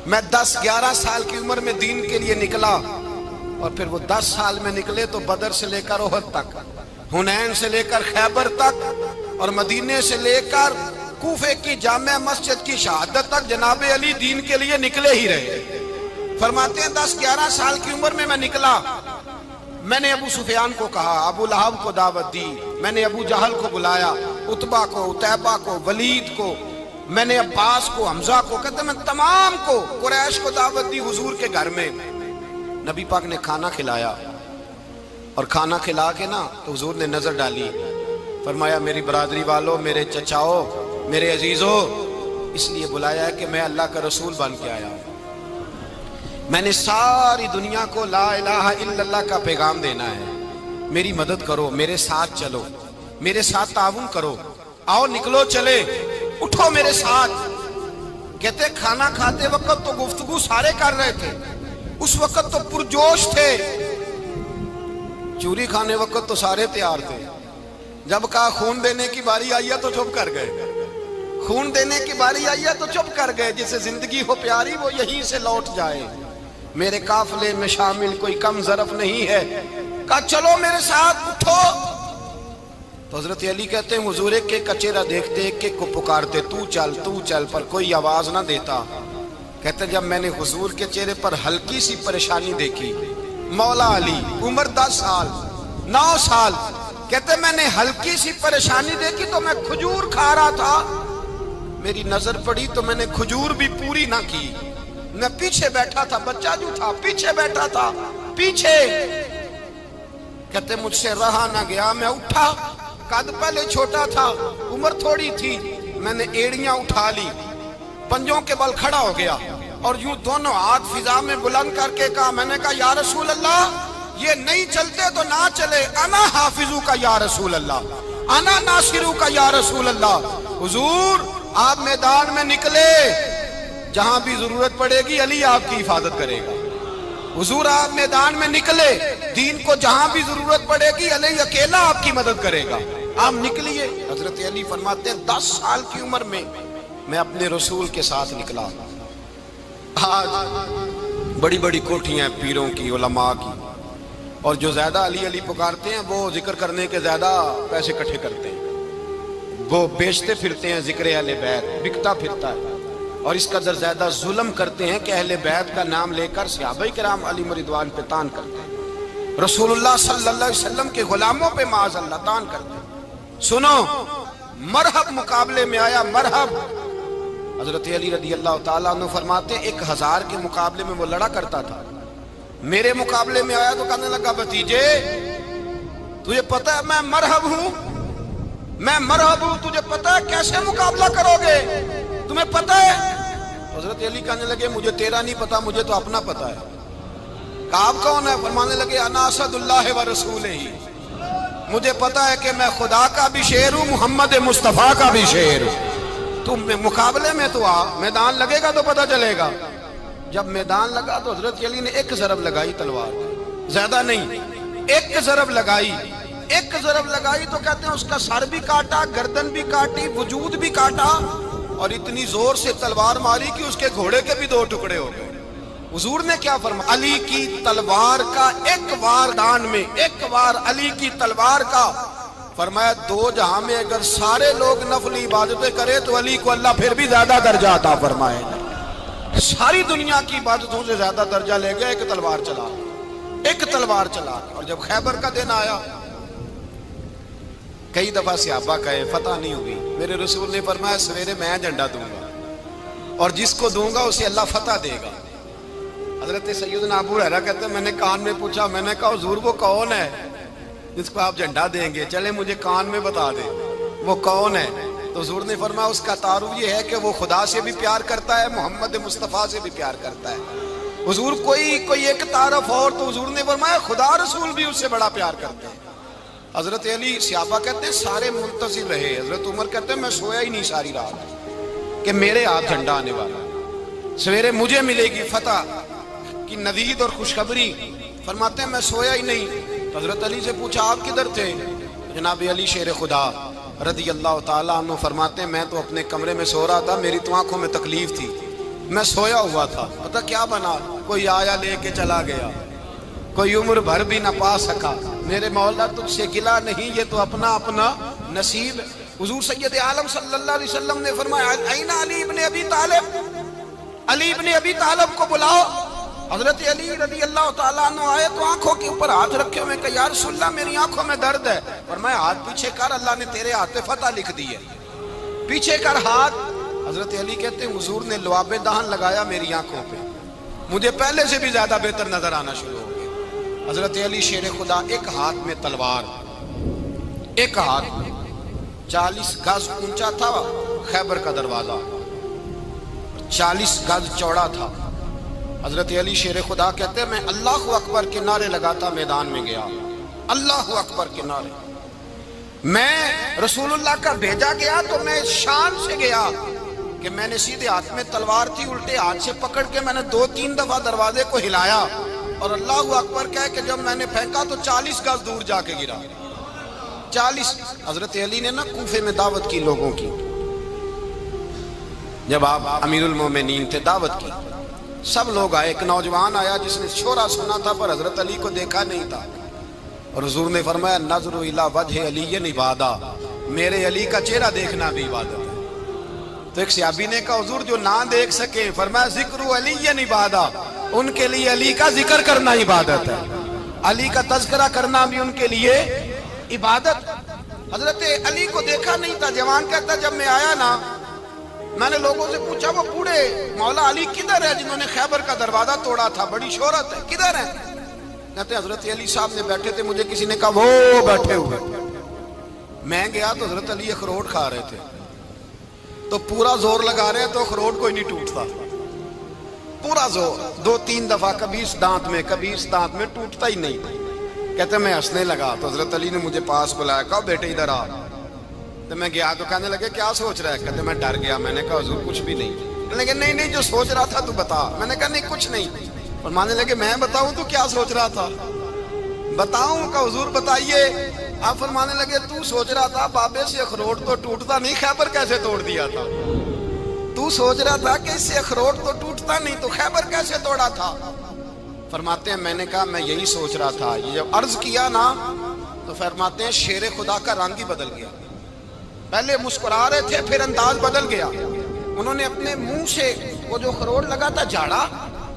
میں 10-11 سال کی عمر میں دین کے لیے نکلا، اور پھر وہ 10 سال میں نکلے تو بدر سے لے کر احد تک، حنین سے لے کر خیبر تک، اور مدینے سے لے کر کوفے کی جامع مسجد کی شہادت تک جناب علی دین کے لیے نکلے ہی رہے۔ فرماتے ہیں 10-11 سال کی عمر میں نکلا، میں نے ابو سفیان کو کہا، ابو لہب کو دعوت دی، میں نے ابو جہل کو بلایا، عتبہ کو، عتیبہ کو، ولید کو، میں نے عباس کو، حمزہ کو، کہتے میں تمام کو، قریش کو دعوت دی حضور کے گھر میں۔ نبی پاک نے کھانا کھلایا، اور کھانا کھلا کے نا تو حضور نے نظر ڈالی، فرمایا میری برادری والوں، میرے چچاؤ، میرے عزیزو، اس لیے بلایا ہے کہ میں اللہ کا رسول بن کے آیا ہوں، میں نے ساری دنیا کو لا الہ الا اللہ کا پیغام دینا ہے، میری مدد کرو، میرے ساتھ چلو، میرے ساتھ تعاون کرو، آؤ نکلو چلے، اٹھو میرے ساتھ۔ کہتے کھانا کھاتے وقت تو گفتگو سارے کر رہے تھے، اس وقت تو پرجوش تھے، چوری کھانے وقت تو سارے تیار تھے، جب کہا خون دینے کی باری آئی ہے تو چپ کر گئے، خون دینے کی باری آئی ہے تو چپ کر گئے، جسے زندگی ہو پیاری وہ یہیں سے لوٹ جائے، میرے قافلے میں شامل کوئی کم ظرف نہیں ہے، کہا چلو میرے ساتھ اٹھو۔ تو حضرت علی کہتے ہیں حضور ایک ایک کا چہرہ دیکھتے، ایک ایک کو پکارتے، تو چل، پر کوئی آواز نہ دیتا۔ کہتے جب میں نے حضور کے چہرے پر ہلکی سی پریشانی دیکھی، مولا علی عمر 10 سال 9 سال، کہتے میں نے ہلکی سی پریشانی دیکھی تو میں کھجور کھا رہا تھا، میری نظر پڑی تو میں نے کھجور بھی پوری نہ کی، میں پیچھے بیٹھا تھا، بچہ جو تھا پیچھے بیٹھا تھا، پیچھے۔ کہتے مجھ سے رہا نہ گیا، میں اٹھا، قد پہلے چھوٹا تھا، عمر تھوڑی تھی، میں نے ایڑیاں اٹھا لی، پنجوں کے بل کھڑا ہو گیا، اور یوں دونوں ہاتھ فضا میں بلند کر کے کہا، میں نے کہا یا رسول اللہ یہ نہیں چلتے تو نہ چلے، انا حافظو کا یا رسول اللہ، انا ناصرو کا یا رسول اللہ۔ حضور آپ میدان میں نکلے، جہاں بھی ضرورت پڑے گی علی آپ کی حفاظت کرے گا، حضور آپ میدان میں نکلے، دین کو جہاں بھی ضرورت پڑے گی علی اکیلا آپ کی مدد کرے گا، آپ نکلیے۔ حضرت علی فرماتے ہیں 10 سال کی عمر میں میں اپنے رسول کے ساتھ نکلا۔ آج بڑی بڑی کوٹھیاں پیروں کی، علماء کی، اور جو زیادہ علی علی پکارتے ہیں وہ ذکر کرنے کے زیادہ پیسے اکٹھے کرتے ہیں، وہ بیچتے پھرتے ہیں ذکر اہل بیت، بکتا پھرتا ہے، اور اس قدر زیادہ ظلم کرتے ہیں کہ اہل بیت کا نام لے کر صحابہ کرام علی رضوان پہ تان کرتے ہیں، رسول اللہ صلی اللہ علیہ وسلم کے غلاموں پہ معاذ اللہ تان کرتے ہیں۔ سنو، مرحب مقابلے میں آیا، مرحب۔ حضرت علی رضی اللہ تعالیٰ عنہ فرماتے ہیں 1000 کے مقابلے میں وہ لڑا کرتا تھا، میرے مقابلے میں آیا تو کہنے لگا بھتیجے تجھے پتا ہے میں مرحب ہوں، میں مرحب ہوں، تجھے پتا ہے کیسے مقابلہ کرو گے، تمہیں پتا ہے؟ حضرت علی کہنے لگے مجھے تیرا نہیں پتا، مجھے تو اپنا پتا ہے۔ کہا آپ کون ہے؟ فرمانے لگے انا اسد اللہ و رسولہ، مجھے پتا ہے کہ میں خدا کا بھی شیر ہوں، محمد مصطفیٰ کا بھی شیر ہوں، تم مقابلے میں تو آ، میدان لگے گا تو پتہ چلے گا۔ جب میدان لگا تو حضرت علی نے ایک ضرب لگائی تلوار، زیادہ نہیں، ایک ضرب لگائی، ایک ضرب لگائی تو کہتے ہیں اس کا سر بھی کاٹا، گردن بھی کاٹی، وجود بھی کاٹا، اور اتنی زور سے تلوار ماری کہ اس کے گھوڑے کے بھی 2 ٹکڑے ہو گئے۔ حضور نے کیا فرمایا؟ علی کی تلوار کا ایک وار دان میں، ایک وار علی کی تلوار کا، فرمایا 2 جہاں میں اگر سارے لوگ نفل عبادتیں کرے تو علی کو اللہ پھر بھی زیادہ درجہ عطا فرمائے گا، ساری دنیا کی عبادتوں سے زیادہ درجہ لے گیا ایک تلوار چلا، ایک تلوار چلا۔ اور جب خیبر کا دن آیا، کئی دفعہ صحابہ کہے فتح نہیں ہوئی، میرے رسول نے فرمایا سویرے میں جھنڈا دوں گا، اور جس کو دوں گا اسے اللہ فتح دے گا۔ حضرت سیدنا ابو ہریرہ کہتے ہیں میں نے کان میں پوچھا، میں نے کہا حضور وہ کون ہے جس کو آپ جھنڈا دیں گے؟ چلے مجھے کان میں بتا دیں وہ کون ہے۔ تو حضور نے فرمایا اس کا تعارف یہ ہے کہ وہ خدا سے بھی پیار کرتا ہے، محمد مصطفیٰ سے بھی پیار کرتا ہے۔ حضور کوئی ایک تعارف اور، تو حضور نے فرمایا خدا رسول بھی اس سے بڑا پیار کرتے ہیں۔ حضرت علی صحابہ کہتے ہیں سارے منتظر رہے، حضرت عمر کہتے ہیں میں سویا ہی نہیں ساری رات کہ میرے ہاتھ جھنڈا آنے والا، سویرے مجھے ملے گی فتح کی نوید اور خوشخبری۔ فرماتے ہیں میں سویا ہی نہیں۔ حضرت علی سے پوچھا آپ کدھر تھے؟ جناب علی شیر خدا رضی اللہ تعالیٰ عنہ فرماتے ہیں میں تو اپنے کمرے میں سو رہا تھا، میری تو آنکھوں میں تکلیف تھی، میں سویا ہوا تھا، پتہ کیا بنا، کوئی آیا لے کے چلا گیا، کوئی عمر بھر بھی نہ پا سکا، میرے مولا تجھ سے گلا نہیں، یہ تو اپنا اپنا نصیب ہے۔ حضور سید عالم صلی اللہ علیہ وسلم نے فرمایا این علی ابن ابی طالب، علی ابن ابی طالب کو بلاؤ۔ حضرت علی رضی اللہ تعالیٰ عنہ آئے تو آنکھوں کے اوپر ہاتھ رکھے ہوئے کہ یا رسول اللہ میری آنکھوں میں درد ہے، فرمایا ہاتھ پیچھے کر، اللہ نے تیرے ہاتھ پہ فتح لکھ دی ہے، پیچھے کر ہاتھ۔ حضرت علی کہتے ہیں حضور نے لعاب دہن لگایا میری آنکھوں پہ، مجھے پہلے سے بھی زیادہ بہتر نظر آنا شروع ہو گیا۔ حضرت علی شیر خدا، ایک ہاتھ میں تلوار، ایک ہاتھ 40 گز اونچا تھا خیبر کا دروازہ، 40 گز چوڑا تھا۔ حضرت علی شیر خدا کہتے ہیں میں اللہ اکبر کے نعرے لگاتا میدان میں گیا، اللہ اکبر کے نعرے۔ میں رسول اللہ کا بھیجا گیا تو میں شان سے گیا کہ میں نے سیدھے ہاتھ میں تلوار تھی، الٹے ہاتھ سے پکڑ کے میں نے 2-3 دفعہ دروازے کو ہلایا اور اللہ اکبر کہہ کہ جب میں نے پھینکا تو 40 گز دور جا کے گرا۔ 40۔ حضرت علی نے نا کوفے میں دعوت کی لوگوں کی، جب آپ امیر المومنین تھے، دعوت کی، سب لوگ آئے۔ ایک نوجوان آیا جس نے شورا سنا تھا پر حضرت علی کو دیکھا نہیں تھا، اور حضور نے فرمایا نظر الی وجہ علی عبادہ، میرے علی کا چہرہ دیکھنا بھی عبادت ہے۔ تو ایک صحابی نے کہا حضور جو نہ دیکھ سکے، فرمایا ذکر علی عبادہ، ان کے لیے علی کا ذکر کرنا عبادت ہے، علی کا تذکرہ کرنا بھی ان کے لیے عبادت۔ حضرت علی کو دیکھا نہیں تھا۔ جوان کہتا جب میں آیا نا، میں نے لوگوں سے پوچھا وہ بوڑھے مولا علی کدھر ہے جنہوں نے خیبر کا دروازہ توڑا تھا، بڑی شہرت ہے، کدھر ہے؟ کہتے حضرت علی صاحب نے بیٹھے تھے، مجھے کسی نے کہا وہ بیٹھے ہوئے۔ میں گیا تو حضرت علی اخروٹ کھا رہے تھے، تو پورا زور لگا رہے تو اخروٹ کوئی نہیں ٹوٹتا، پورا زور 2-3 دفعہ، کبھی اس دانت میں کبھی اس دانت میں، ٹوٹتا ہی نہیں۔ کہتے میں ہنسنے لگا تو حضرت علی نے مجھے پاس بلایا، کہا بیٹے ادھر آ۔ تو میں گیا تو کہنے لگے کیا سوچ رہا ہے؟ کہتے میں ڈر گیا۔ میں نے کہا حضور کچھ بھی نہیں۔ کہنے لگے نہیں جو سوچ رہا تھا تو بتا۔ میں نے کہا نہیں کچھ نہیں۔ فرمانے لگے میں بتاؤں تو کیا سوچ رہا تھا؟ بتاؤں؟ کہ حضور بتائیے۔ آپ فرمانے لگے تو سوچ رہا تھا بابے سے اخروٹ تو ٹوٹتا نہیں، خیبر کیسے توڑ دیا تھا؟ تو سوچ رہا تھا کہ اس سے اخروٹ تو ٹوٹتا نہیں تو خیبر کیسے توڑا تھا؟ فرماتے ہیں میں نے کہا میں یہی سوچ رہا تھا۔ یہ جب عرض کیا نا تو فرماتے ہیں شیر خدا کا رنگ ہی بدل گیا، پہلے مسکرا رہے تھے پھر انداز بدل گیا۔ انہوں نے اپنے منہ سے وہ جو اخروٹ لگا تھا جھاڑا،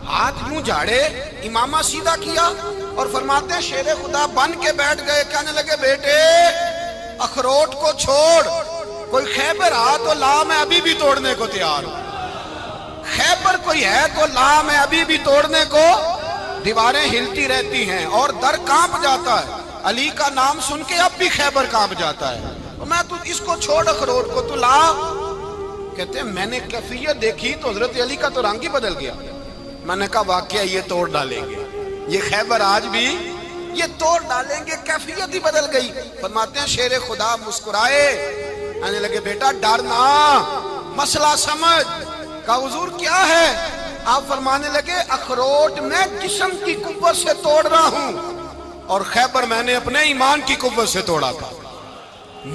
ہاتھ یوں جھاڑے، امامہ سیدھا کیا، اور فرماتے ہیں شیر خدا بن کے بیٹھ گئے۔ کہنے لگے بیٹے اخروٹ کو چھوڑ، کوئی خیبر آ تو لا، میں ابھی بھی توڑنے کو تیار ہوں۔ خیبر کوئی ہے تو لا، میں ابھی بھی توڑنے کو۔ دیواریں ہلتی رہتی ہیں اور در کانپ جاتا ہے، علی کا نام سن کے اب بھی خیبر کانپ جاتا ہے۔ میں تو اس کو چھوڑ اخروٹ کو تو لا۔ کہتے ہیں میں نے کیفیت دیکھی تو حضرت علی کا تو رنگ ہی بدل گیا۔ میں نے کہا واقعہ یہ توڑ ڈالیں گے، یہ خیبر آج بھی یہ توڑ ڈالیں گے، کیفیت ہی بدل گئی۔ فرماتے ہیں شیر خدا مسکرائے، کہنے لگے بیٹا ڈرنا، مسئلہ سمجھ۔ کہا حضور کیا ہے؟ آپ فرمانے لگے اخروٹ میں جسم کی قوت سے توڑ رہا ہوں، اور خیبر میں نے اپنے ایمان کی قوت سے توڑا تھا۔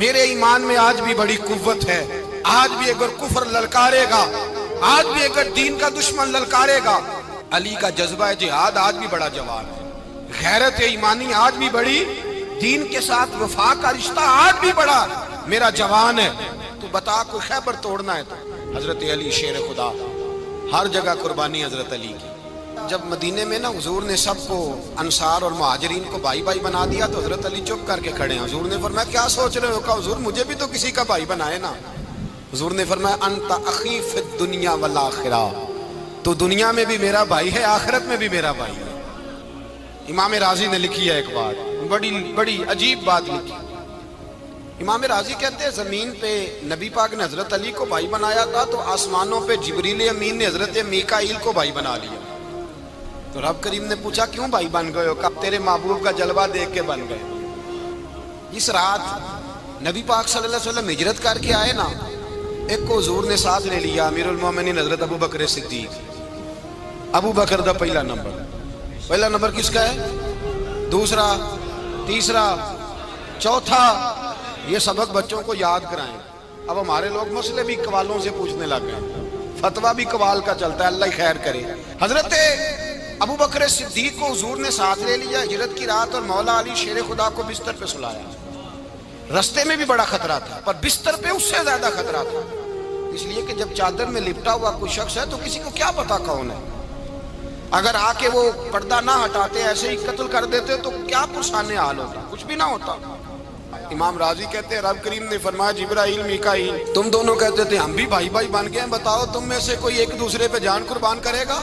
میرے ایمان میں آج بھی بڑی قوت ہے، آج بھی اگر کفر للکارے گا، آج بھی اگر دین کا دشمن للکارے گا، علی کا جذبہ جہاد آج بھی بڑا جوان ہے، غیرت ایمانی آج بھی بڑی، دین کے ساتھ وفا کا رشتہ آج بھی بڑا میرا جوان ہے۔ تو بتا کوئی خیبر توڑنا ہے تو حضرت علی شیر خدا، ہر جگہ قربانی حضرت علی کی۔ جب مدینے میں نا حضور نے سب کو انصار اور مہاجرین کو بھائی بھائی بنا دیا تو حضرت علی چپ کر کے کھڑے ہیں۔ حضور نے فرمایا کیا سوچ رہے ہو؟ کہا حضور مجھے بھی تو کسی کا بھائی بنائے نا۔ حضور نے فرمایا انت اخی فی الدنیا والآخرہ، تو دنیا میں بھی میرا بھائی ہے، آخرت میں بھی میرا بھائی ہے۔ امام راضی نے لکھی ہے ایک بات، بڑی عجیب بات لکھی۔ امام راضی کہتے ہیں زمین پہ نبی پاک نے حضرت علی کو بھائی بنایا تھا تو آسمانوں پہ جبریل امین نے حضرت میکائیل کو بھائی بنا لیا۔ تو رب کریم نے پوچھا کیوں بھائی بن گئے ہو؟ کب تیرے محبوب کا جلوہ دیکھ کے بن گئے۔ اس رات نبی پاک صلی اللہ علیہ وسلم ہجرت کر کے آئے نا، ایک کو حضور نے ساتھ لے لیا، امیر المومنین حضرت ابو بکر صدیق۔ ابو بکر دا پہلا نمبر کس کا ہے؟ دوسرا، تیسرا، چوتھا، یہ سبق بچوں کو یاد کرائیں۔ اب ہمارے لوگ مسئلے بھی قوالوں سے پوچھنے لگ گئے، فتویٰ بھی قوال کا چلتا ہے، اللہ خیر کرے۔ حضرت ابو بکر صدیق کو حضور نے ساتھ لے لیا ہجرت کی رات، اور مولا علی شیر خدا کو بستر پہ سلایا۔ رستے میں بھی بڑا خطرہ تھا پر بستر پہ اس سے زیادہ خطرہ تھا، اس لیے کہ جب چادر میں لپٹا ہوا کوئی شخص ہے تو کسی کو کیا پتا کون ہے، اگر آ کے وہ پردہ نہ ہٹاتے ایسے ہی قتل کر دیتے تو کیا پرسانے حال ہوتا، کچھ بھی نہ ہوتا۔ امام راضی کہتے ہیں رب کریم نے فرمایا جبرائیل میکائیل تم دونوں کہتے تھے ہم بھی بھائی بن گئے ہیں، بتاؤ تم میں سے کوئی ایک دوسرے پہ جان قربان کرے گا؟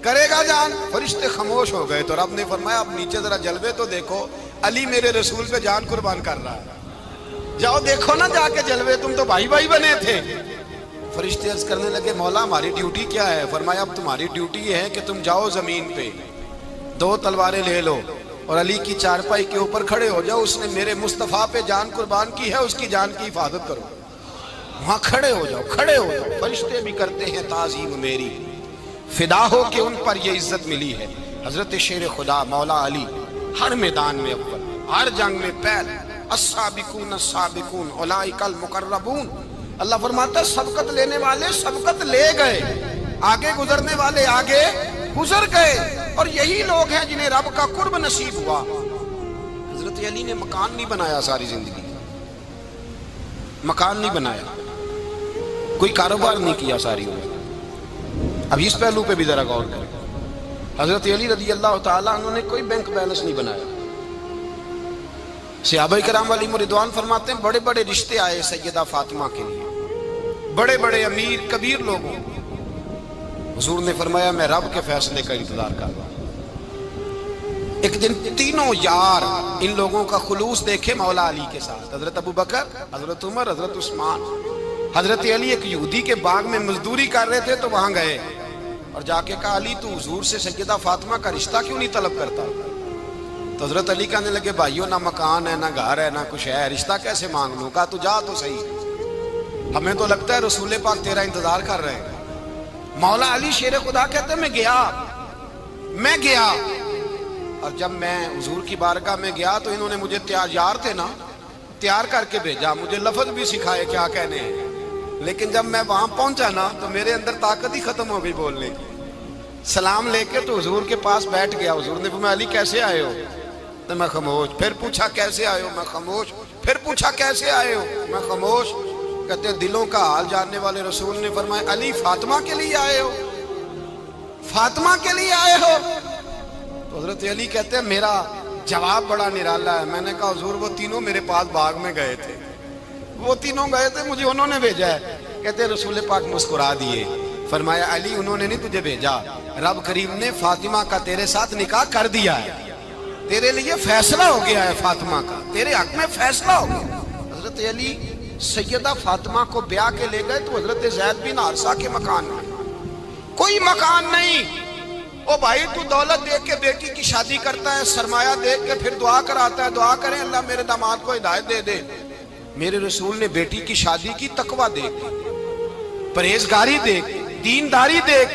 کرے گا جان؟ فرشتے خاموش ہو گئے تو رب نے فرمایا اب نیچے ذرا جلوے تو دیکھو، علی میرے رسول پہ جان قربان کر رہا ہے، جاؤ دیکھو نا جا کے جلوے، تم تو بھائی بھائی بنے تھے۔ فرشتے عرض کرنے لگے مولا ہماری ڈیوٹی کیا ہے؟ فرمایا اب تمہاری ڈیوٹی یہ ہے کہ تم جاؤ زمین پہ، 2 تلواریں لے لو اور علی کی چارپائی کے اوپر کھڑے ہو جاؤ، اس نے میرے مصطفیٰ پہ جان قربان کی ہے، اس کی جان کی حفاظت کرو۔ وہاں کھڑے ہو جاؤ، کھڑے ہو جاؤ۔ فرشتے بھی کرتے ہیں تعظیم میری، فدا ہو کہ ان پر یہ عزت ملی ہے۔ حضرت شیر خدا مولا علی ہر میدان میں اول، ہر جنگ میں پہل، السابقون السابقون اولئک المقربون۔ اللہ فرماتا ہے سبقت لینے والے سبقت لے گئے، آگے گزرنے والے آگے گزر گئے، اور یہی لوگ ہیں جنہیں رب کا قرب نصیب ہوا۔ حضرت علی نے مکان نہیں بنایا ساری زندگی، مکان نہیں بنایا، کوئی کاروبار نہیں کیا ساری عمر۔ اب اس پہلو پہ بھی ذرا غور کریں، حضرت علی رضی اللہ تعالیٰ عنہ نے کوئی بینک بیلنس نہیں بنایا۔ صحابہ کرام علیہم رضوان فرماتے ہیں بڑے بڑے رشتے آئے سیدہ فاطمہ کے لیے، بڑے بڑے امیر کبیر لوگوں، حضور نے فرمایا میں رب کے فیصلے کا انتظار کر رہا ہوں۔ ایک دن تینوں یار ان لوگوں کا خلوص دیکھے مولا علی کے ساتھ، حضرت ابو بکر، حضرت عمر، حضرت عثمان۔ حضرت علی ایک یہودی کے باغ میں مزدوری کر رہے تھے تو وہاں گئے اور جا کے کہا علی تو حضور سے سیدہ فاطمہ کا رشتہ کیوں نہیں طلب کرتا؟ تو حضرت علی کہنے لگے بھائیو نہ مکان ہے، نہ گھر ہے، نہ کچھ ہے، رشتہ کیسے مانگ لوں؟ کہا تو جا تو صحیح، ہمیں تو لگتا ہے رسول پاک تیرا انتظار کر رہے ہیں۔ مولا علی شیر خدا کہتے ہیں میں گیا اور جب میں حضور کی بارگاہ میں گیا تو انہوں نے مجھے تیار تھے نا، تیار کر کے بھیجا، مجھے لفظ بھی سکھائے کیا کہنے ہیں، لیکن جب میں وہاں پہنچا نا تو میرے اندر طاقت ہی ختم ہو گئی بولنے کی۔ سلام لے کے تو حضور کے پاس بیٹھ گیا، حضور نے فرمایا علی کیسے آئے ہو؟ تو میں خاموش، پھر پوچھا کیسے آئے ہو؟ میں خاموش، پھر پوچھا کیسے آئے ہو؟ میں خاموش۔ کہتے ہیں دلوں کا حال جاننے والے رسول نے فرمایا علی فاطمہ کے لیے آئے ہو؟ فاطمہ کے لیے آئے ہو؟ تو حضرت علی کہتے ہیں میرا جواب بڑا نرالا ہے۔ میں نے کہا حضور وہ تینوں میرے پاس باغ میں گئے تھے، وہ تینوں گئے تھے، مجھے انہوں نے بھیجا ہے۔ کہتے ہیں رسول پاک مسکرا دیے، فرمایا علی انہوں نے نہیں تجھے بھیجا، رب کریم نے فاطمہ کا تیرے ساتھ نکاح کر دیا ہے، تیرے لیے فیصلہ ہو گیا ہے، فاطمہ کا تیرے حق میں فیصلہ ہو گیا۔ حضرت علی سیدہ فاطمہ کو بیاہ کے لے گئے تو حضرت زید بن حارثہ کے مکان میں کوئی مکان نہیں۔ او بھائی تو دولت دیکھ کے بیٹی کی شادی کرتا ہے، سرمایہ دیکھ کے پھر دعا کراتا ہے، دعا کریں اللہ میرے داماد کو ہدایت دے دے۔ میرے رسول نے بیٹی کی شادی کی تقوی دیکھ، پرہیزگاری دیکھ، دینداری دیکھ،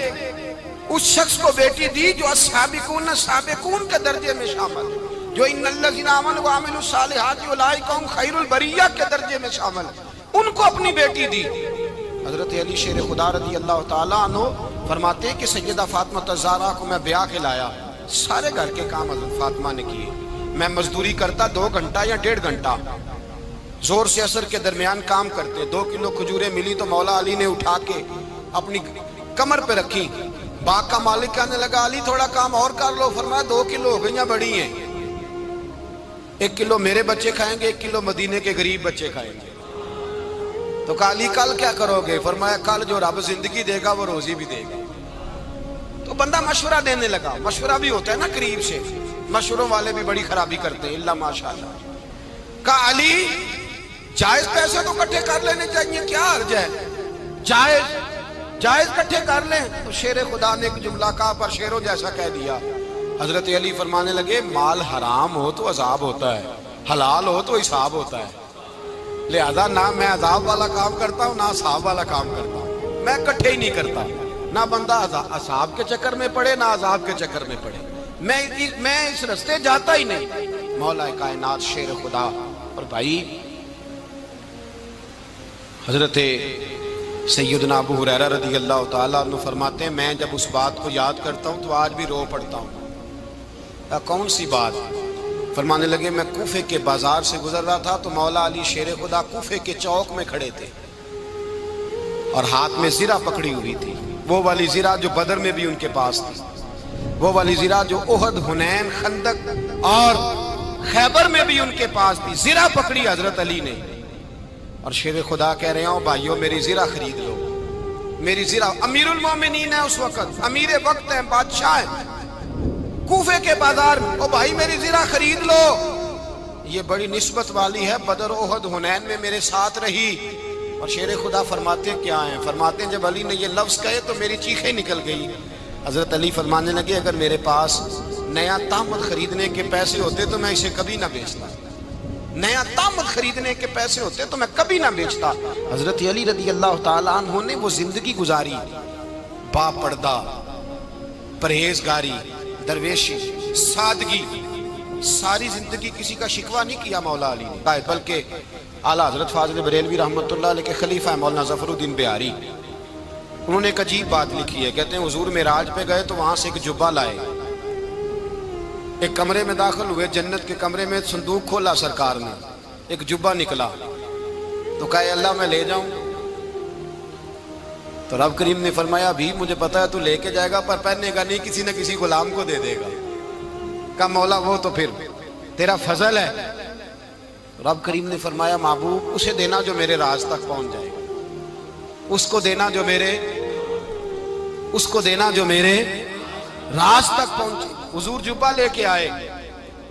اس شخص کو بیٹی دی جو السابقون السابقون کے درجے میں شامل، جو ان الذین آمنوا وعملوا الصالحات اولئک هم خیر البریہ کے درجے میں شامل، ان کو اپنی بیٹی دی۔ حضرت علی شیر خدا رضی اللہ تعالیٰ عنہ فرماتے ہیں کہ سیدہ فاطمہ الزہرا کو میں بیاہ کے لایا، سارے گھر کے کام حضرت فاطمہ نے کیے، میں مزدوری کرتا 2 گھنٹہ یا 1.5 گھنٹہ، زور سے عصر کے درمیان کام کرتے، 2 کلو کھجوریں ملی تو مولا علی نے اٹھا کے اپنی کمر پہ رکھی۔ باغ کا مالک کہنے لگا علی تھوڑا کام اور کر لو، فرمایا 2 کلو ہو گئیاں بڑی ہیں، 1 کلو میرے بچے کھائیں گے، 1 کلو مدینے کے غریب بچے کھائیں گے۔ تو کہا علی کل کیا کرو گے؟ فرمایا کل جو رب زندگی دے گا وہ روزی بھی دے گا۔ تو بندہ مشورہ دینے لگا، مشورہ بھی ہوتا ہے نا قریب سے، مشوروں والے بھی بڑی خرابی کرتے ہیں اللہ ماشاءاللہ۔ کہا علی جائز پیسے تو کٹھے کر لینے چاہیے، کیا حرج ہے، جائز کٹھے کر لیں۔ تو شیر خدا نے ایک جملہ کہا پر شیروں جیسا کہہ دیا۔ حضرت علی فرمانے لگے مال حرام ہو تو عذاب ہوتا ہے، حلال ہو تو حساب ہوتا ہے، لہذا نہ میں عذاب والا کام کرتا ہوں نہ حساب والا کام کرتا ہوں، میں کٹھے ہی نہیں کرتا، نہ بندہ حساب کے چکر میں پڑے نہ عذاب کے چکر میں پڑے، میں اس رستے جاتا ہی نہیں۔ مولا کائنات شیر خدا۔ اور بھائی حضرت سیدنا ابو ہریرہ رضی اللہ تعالیٰ عنہ فرماتے ہیں میں جب اس بات کو یاد کرتا ہوں تو آج بھی رو پڑتا ہوں۔ کون سی بات؟ فرمانے لگے میں کوفے کے بازار سے گزر رہا تھا تو مولا علی شیر خدا کوفے کے چوک میں کھڑے تھے اور ہاتھ میں زرہ پکڑی ہوئی تھی، وہ والی زرہ جو بدر میں بھی ان کے پاس تھی، وہ والی زرہ جو احد، حنین، خندق اور خیبر میں بھی ان کے پاس تھی۔ زرہ پکڑی حضرت علی نے اور شیر خدا کہہ رہے ہوں بھائیو میری زرہ خرید لو، میری زرا امیر المومنین ہے اس وقت، امیر وقت ہے، بادشاہ ہے کوفے کے بازار میں، او بھائی میری زرا خرید لو، یہ بڑی نسبت والی ہے، بدر احد حنین میں میرے ساتھ رہی۔ اور شیر خدا فرماتے کیا ہیں؟ فرماتے ہیں جب علی نے یہ لفظ کہے تو میری چیخیں نکل گئی۔ حضرت علی فرمانے لگے اگر میرے پاس نیا تامت خریدنے کے پیسے ہوتے تو میں اسے کبھی نہ بیچتا، نیا تامت خریدنے کے پیسے ہوتے تو میں کبھی نہ بیچتا۔ حضرت علی رضی اللہ تعالیٰ عنہ نے وہ زندگی گزاری، با پردہ، پرہیزگاری، درویشی، سادگی، ساری زندگی کسی کا شکوہ نہیں کیا مولا علی نے، بلکہ اعلیٰ حضرت فاضل بریلوی رحمۃ اللہ علیہ کے خلیفہ مولانا ظفر الدین بہاری، انہوں نے ایک عجیب بات لکھی ہے، کہتے ہیں حضور معراج پہ گئے تو وہاں سے ایک جبہ لائے، ایک کمرے میں داخل ہوئے، جنت کے کمرے میں صندوق کھولا سرکار نے، ایک جبہ نکلا تو کہا اے اللہ میں لے جاؤں؟ تو رب کریم نے فرمایا بھی مجھے پتا ہے تو لے کے جائے گا پر پہننے گا نہیں، کسی نہ کسی غلام کو دے دے گا۔ کہا مولا وہ تو پھر تیرا فضل ہے۔ رب کریم نے فرمایا محبوب اسے دینا جو میرے راز تک پہنچ جائے گا، اس کو دینا جو میرے راز تک پہنچے۔ حضور جبہ لے کے آئے۔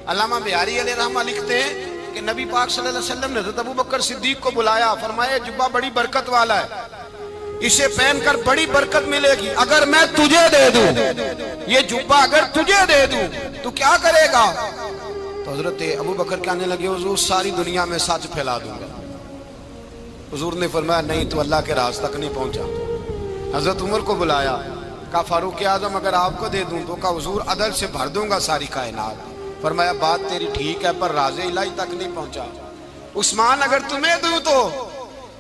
علامہ بہاری علیہ رحمہ لکھتے ہیں کہ نبی پاک صلی اللہ علیہ وسلم نے حضرت ابوبکر صدیق کو بلایا، فرمایا جبہ بڑی برکت والا ہے، اسے پہن کر بڑی برکت ملے گی، اگر میں تجھے دے دوں یہ جبہ، اگر تجھے دے دوں تو کیا کرے گا؟ تو حضرت ابوبکر کہنے لگے حضور ساری دنیا میں سچ پھیلا دوں گا۔ حضور نے فرمایا نہیں تو اللہ کے راز تک نہیں پہنچا۔ حضرت عمر کو بلایا، کہا فاروق اعظم اگر آپ کو دے دوں تو کہا حضور عدل سے بھر دوں گا ساری کائنات۔ فرمایا بات تیری ٹھیک ہے پر راز الہی تک نہیں پہنچا۔ عثمان اگر تمہیں دوں تو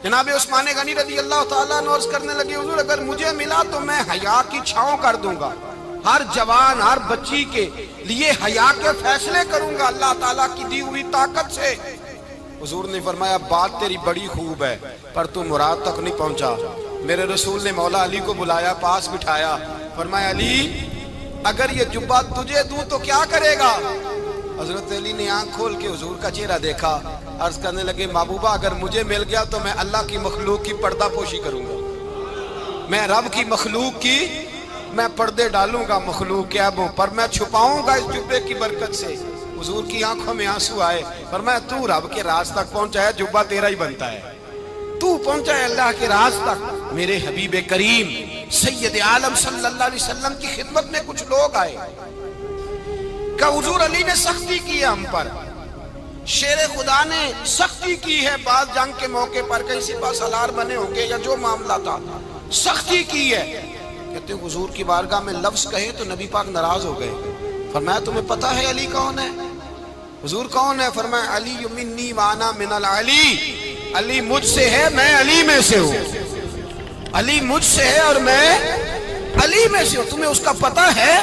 جناب عثمان غنی رضی اللہ تعالیٰ عنہ عرض کرنے لگے حضور اگر مجھے ملا تو میں حیا کی چھاؤں کر دوں گا، ہر جوان ہر بچی کے لیے حیا کے فیصلے کروں گا اللہ تعالیٰ کی دی ہوئی طاقت سے۔ حضور نے فرمایا بات تیری بڑی خوب ہے پر تو مراد تک نہیں پہنچا۔ میرے رسول نے مولا علی کو بلایا، پاس بٹھایا، فرمایا علی اگر یہ جبہ تجھے دوں تو کیا کرے گا؟ حضرت علی نے آنکھ کھول کے حضور کا چہرہ دیکھا، عرض کرنے لگے محبوبہ اگر مجھے مل گیا تو میں اللہ کی مخلوق کی پردہ پوشی کروں گا، میں رب کی مخلوق کی میں پردے ڈالوں گا، مخلوق کے عیبوں پر میں چھپاؤں گا اس جبے کی برکت سے۔ حضور کی آنکھوں میں آنسو آئے، فرمایا تو رب کے راز تک پہنچا ہے، جبہ تیرا ہی بنتا ہے، تو پہنچا ہے اللہ کے راز تک۔ میرے حبیب کریم سید عالم صلی اللہ علیہ وسلم کی خدمت میں کچھ لوگ آئے کہ حضور علی نے سختی کی ہے ہم پر، شیر خدا نے سختی کی ہے، بعض جنگ کے موقع پر کہیں سپاہ سالار بنے ہوں گے یا جو معاملہ تھا سختی کی ہے۔ کہتے ہیں حضور کی بارگاہ میں لفظ کہے تو نبی پاک ناراض ہو گئے۔ فرمایا تمہیں پتہ ہے علی کون ہے؟ حضور کون ہے؟ فرمایا علی منی وانا من العلی، علی مجھ سے ہے میں علی میں سے ہوں، علی مجھ سے ہے اور میں علی میں سے ہوں، تمہیں اس کا پتہ ہے؟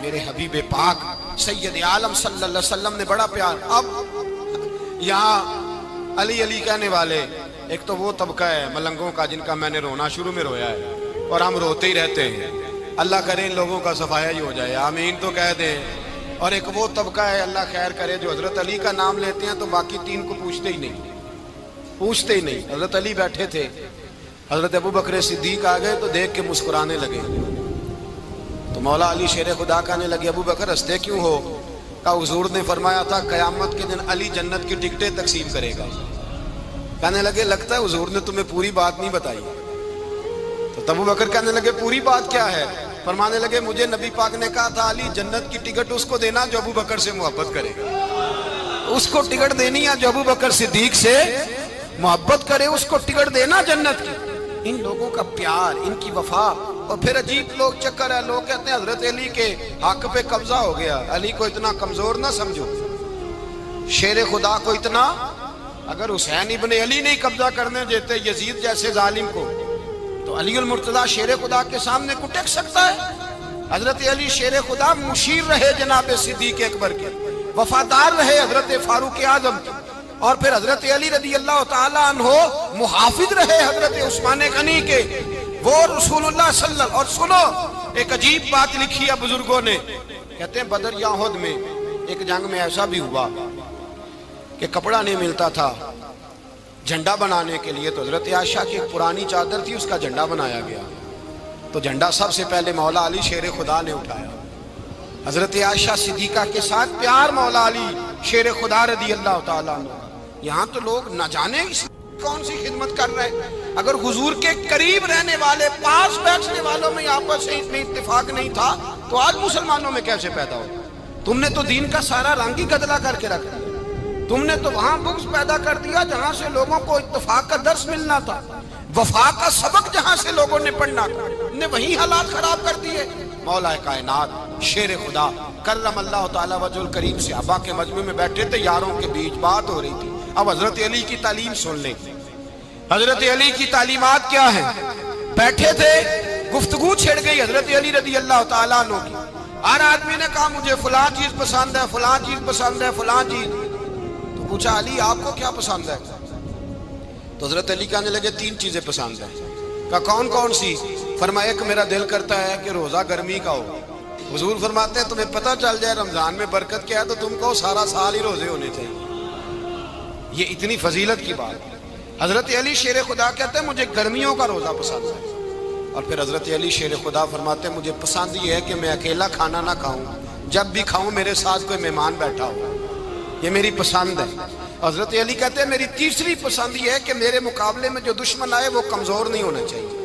میرے حبیب پاک سید عالم صلی اللہ علیہ وسلم نے بڑا پیار۔ اب یہاں علی علی کہنے والے ایک تو وہ طبقہ ہے ملنگوں کا جن کا میں نے رونا شروع میں رویا ہے اور ہم روتے ہی رہتے ہیں، اللہ کرے ان لوگوں کا صفایا ہی ہو جائے، آمین تو کہہ دیں۔ اور ایک وہ طبقہ ہے اللہ خیر کرے جو حضرت علی کا نام لیتے ہیں تو باقی تین کو پوچھتے ہی نہیں۔ حضرت علی بیٹھے تھے، حضرت ابوبکر صدیق آ گئے تو دیکھ کے مسکرانے لگے، تو مولا علی شیر خدا کہنے لگے ابوبکر ہنستے کیوں ہو؟ کہا حضور نے فرمایا تھا قیامت کے دن علی جنت کی ٹکٹیں تقسیم کرے گا۔ کہنے لگے لگتا ہے حضور نے تمہیں پوری بات نہیں بتائی۔ تو ابوبکر کہنے لگے پوری بات کیا ہے؟ فرمانے لگے مجھے نبی پاک نے کہا تھا علی جنت کی ٹکٹ اس کو دینا جو ابوبکر سے محبت کرے گا، اس کو ٹکٹ دینی ہے جو ابوبکر صدیق سے محبت کرے، اس کو ٹکٹ دینا جنت کی۔ ان لوگوں کا پیار، ان کی وفا۔ اور پھر عجیب لوگ چکر ہے، لوگ کہتے ہیں حضرت علی کے حق پہ قبضہ ہو گیا، علی کو اتنا کمزور نہ سمجھو، شیر خدا کو اتنا، اگر حسین ابن علی نہیں قبضہ کرنے دیتے یزید جیسے ظالم کو تو علی المرتضیٰ شیر خدا کے سامنے کو ٹک سکتا ہے؟ حضرت علی شیر خدا مشیر رہے جناب صدیق اکبر کے، وفادار رہے حضرت فاروق اعظم کے، اور پھر حضرت علی رضی اللہ تعالیٰ عنہ محافظ رہے حضرت عثمان غنی کے، وہ رسول اللہ صلی اللہ علیہ وسلم۔ اور سنو ایک عجیب بات لکھی ہے بزرگوں نے، کہتے ہیں بدر یا احد میں ایک جنگ میں ایسا بھی ہوا کہ کپڑا نہیں ملتا تھا جھنڈا بنانے کے لیے، تو حضرت عائشہ کی ایک پرانی چادر تھی، اس کا جھنڈا بنایا گیا۔ تو جھنڈا سب سے پہلے مولا علی شیر خدا نے اٹھایا. حضرت عائشہ صدیقہ کے ساتھ پیار مولا علی شیر خدا رضی اللہ تعالیٰ عنہ. یہاں تو لوگ نہ جانے کون سی خدمت کر رہے ہیں. اگر حضور کے قریب رہنے والے پاس بیٹھنے والوں میں آپس میں اتنے اتفاق نہیں تھا تو آج مسلمانوں میں کیسے پیدا ہو؟ تم نے تو دین کا سارا رنگ ہی گدلا کر کے رکھ دیا. تم نے تو وہاں بغض پیدا کر دیا جہاں سے لوگوں کو اتفاق کا درس ملنا تھا, وفا کا سبق جہاں سے لوگوں نے پڑھنا تھا, نے وہی حالات خراب کر دیے. مولا کائنات شیر خدا کرم اللہ تعالیٰ وجہ الکریم صحابہ کے مجمع میں بیٹھے تھے, یاروں کے بیچ بات ہو رہی تھی. اب حضرت علی کی تعلیم سن لیں. حضرت علی کی تعلیمات کیا ہیں؟ بیٹھے تھے, گفتگو چھڑ گئی حضرت علی رضی اللہ تعالیٰ عنہ کی. ہر آدمی نے کہا مجھے فلاں چیز پسند ہے, فلاں چیز پسند ہے, فلاں چیز. تو پوچھا علی آپ کو کیا پسند ہے؟ تو حضرت علی کہنے لگے 3 چیزیں پسند ہیں. کہا کون کون سی؟ فرمایا ایک میرا دل کرتا ہے کہ روزہ گرمی کا ہو. حضور فرماتے ہیں تمہیں پتہ چل جائے رمضان میں برکت کیا ہے تو تم کو سارا سال ہی روزے ہونے چاہیے. یہ اتنی فضیلت کی بات. حضرت علی شیر خدا کہتے ہیں مجھے گرمیوں کا روزہ پسند ہے. اور پھر حضرت علی شیر خدا فرماتے ہیں مجھے پسند یہ ہے کہ میں اکیلا کھانا نہ کھاؤں, جب بھی کھاؤں میرے ساتھ کوئی مہمان بیٹھا ہو. یہ میری پسند ہے. حضرت علی کہتے ہیں میری تیسری پسند یہ ہے کہ میرے مقابلے میں جو دشمن آئے وہ کمزور نہیں ہونا چاہیے.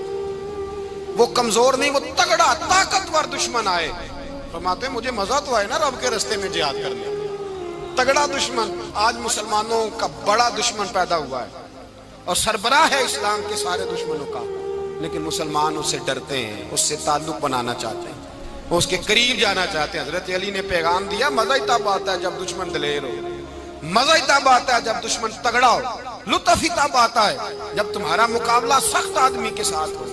وہ کمزور نہیں, وہ تگڑا طاقتور دشمن آئے. فرماتے ہیں مجھے مزہ تو آئے نا رب کے رستے میں جہاد کرنے. تگڑا دشمن. آج مسلمانوں کا بڑا دشمن پیدا ہوا ہے اور سربراہ ہے اسلام کے سارے دشمنوں کا, لیکن مسلمان اس سے ڈرتے ہیں, اس سے تعلق بنانا چاہتے ہیں, وہ اس کے قریب جانا چاہتے ہیں. حضرت علی نے پیغام دیا مزہ ہی تب آتا ہے جب دشمن دلیر ہو, مزہ ہی تب آتا ہے جب دشمن تگڑا ہو, لطف ہی تب آتا ہے جب تمہارا مقابلہ سخت آدمی کے ساتھ ہو.